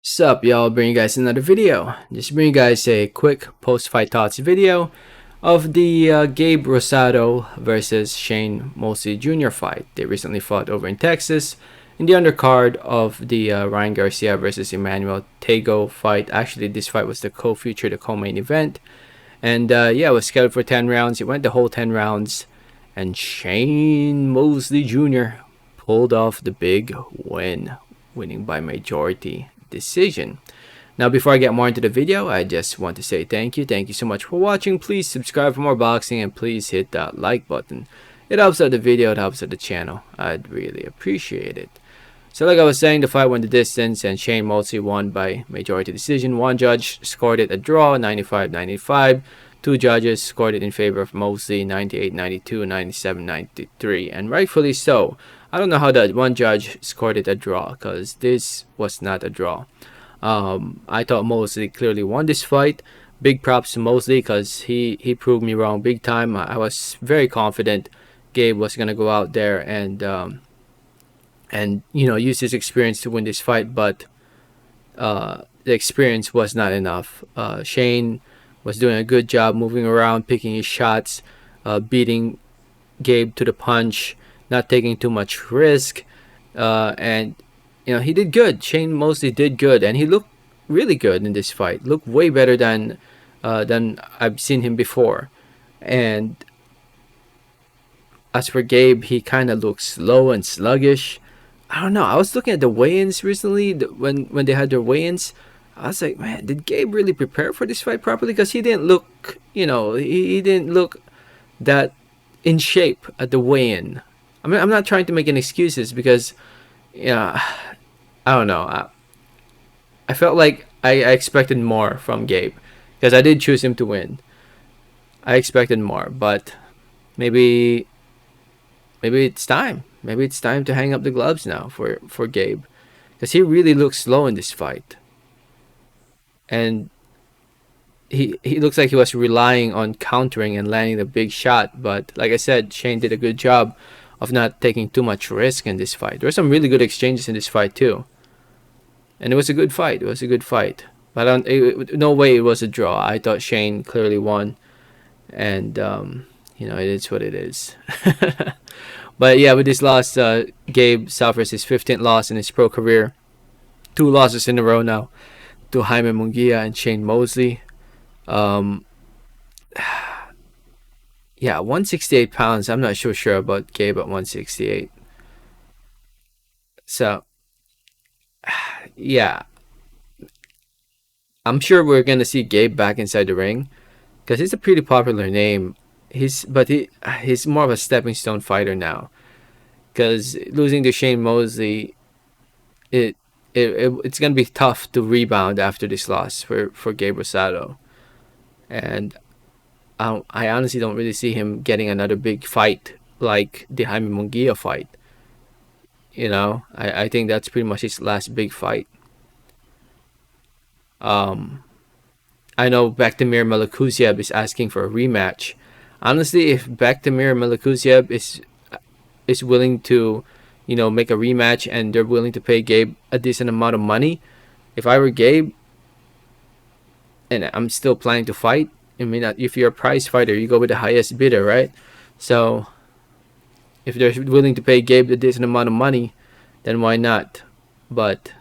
Sup y'all, bring you guys another video. Just bring you guys a quick post-fight thoughts video of the Gabe Rosado versus Shane Mosley Jr. fight. They recently fought over in Texas in the undercard of the Ryan Garcia versus Emmanuel Tego fight. Actually, this fight was the co-feature, the co-main event. And yeah, it was scheduled for 10 rounds. It went the whole 10 rounds. And Shane Mosley Jr. pulled off the big win, winning by majority decision. Now, before I get more into the video, I just want to say thank you. Thank you so much for watching. Please subscribe for more boxing and please hit that like button. It helps out the video, it helps out the channel. I'd really appreciate it. So like I was saying, the fight went the distance and Shane Mosley won by majority decision. One judge scored it a draw, 95-95. Two judges scored it in favor of Mosley, 98-92, 97-93. And rightfully so. I don't know how that one judge scored it a draw, because this was not a draw. I thought Mosley clearly won this fight. Big props to Mosley, because he proved me wrong big time. I was very confident Gabe was going to go out there and use his experience to win this fight, but the experience was not enough. Shane was doing a good job moving around, picking his shots, beating Gabe to the punch, not taking too much risk, and he did good. Shane Mosley did good, and he looked really good in this fight. Looked way better than I've seen him before. And as for Gabe, he kind of looked slow and sluggish. I don't know. I was looking at the weigh-ins recently when they had their weigh-ins. I was like, man, did Gabe really prepare for this fight properly? Because he didn't look, he didn't look that in shape at the weigh-in. I mean, I'm not trying to make any excuses because, I don't know. I felt like I expected more from Gabe because I did choose him to win. I expected more, but maybe it's time. Maybe it's time to hang up the gloves now for Gabe, because he really looks slow in this fight, and he looks like he was relying on countering and landing a big shot. But like I said, Shane did a good job of not taking too much risk in this fight. There were some really good exchanges in this fight too, and it was a good fight. It was a good fight, but no way it was a draw. I thought Shane clearly won, and it is what it is. But yeah, with this loss, Gabe suffers his 15th loss in his pro career. 2 losses in a row now to Jaime Munguia and Shane Mosley. Yeah, 168 pounds. I'm not so sure about Gabe at 168. So, yeah, I'm sure we're gonna see Gabe back inside the ring because he's a pretty popular name. He's more of a stepping stone fighter now. Because losing to Shane Mosley, it's gonna be tough to rebound after this loss for Gabe Rosado, and I honestly don't really see him getting another big fight like the Jaime Munguia fight. I think that's pretty much his last big fight. I know Bektemir Melikuziev is asking for a rematch. Honestly, if Bektemir Melikuziev is willing to, make a rematch and they're willing to pay Gabe a decent amount of money, if I were Gabe and I'm still planning to fight, I mean, if you're a prize fighter, you go with the highest bidder, right? So if they're willing to pay Gabe a decent amount of money, then why not? But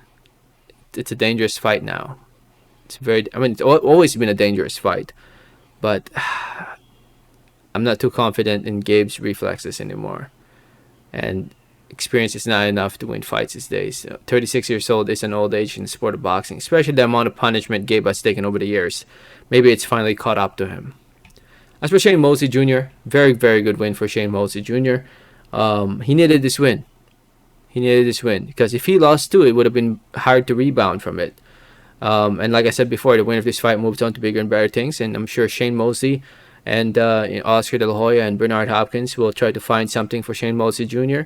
it's a dangerous fight now. It's always been a dangerous fight, but I'm not too confident in Gabe's reflexes anymore, and experience is not enough to win fights these days. 36 years old is an old age in the sport of boxing, especially the amount of punishment Gabe has taken over the years. Maybe it's finally caught up to him. As for Shane Mosley Jr., very, very good win for Shane Mosley Jr. He needed this win. Because if he lost too, it would have been hard to rebound from it. And like I said before, the winner of this fight moves on to bigger and better things, and I'm sure Shane Mosley and Oscar De La Hoya and Bernard Hopkins will try to find something for Shane Mosley Jr.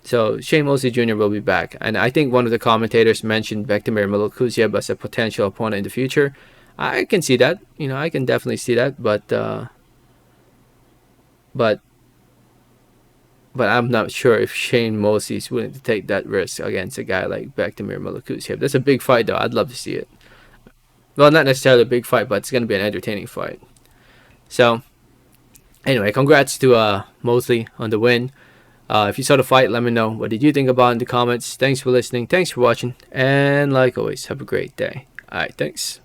So Shane Mosley Jr. will be back, and I think one of the commentators mentioned Bektemir Melikuziev as a potential opponent in the future. I can see that, I can definitely see that, but but I'm not sure if Shane Mosley is willing to take that risk against a guy like Bektemir Malakusiev. That's a big fight, though. I'd love to see it. Well, not necessarily a big fight, but it's going to be an entertaining fight. So, anyway, congrats to Mosley on the win. If you saw the fight, let me know. What did you think about it in the comments? Thanks for listening. Thanks for watching. And like always, have a great day. Alright, thanks.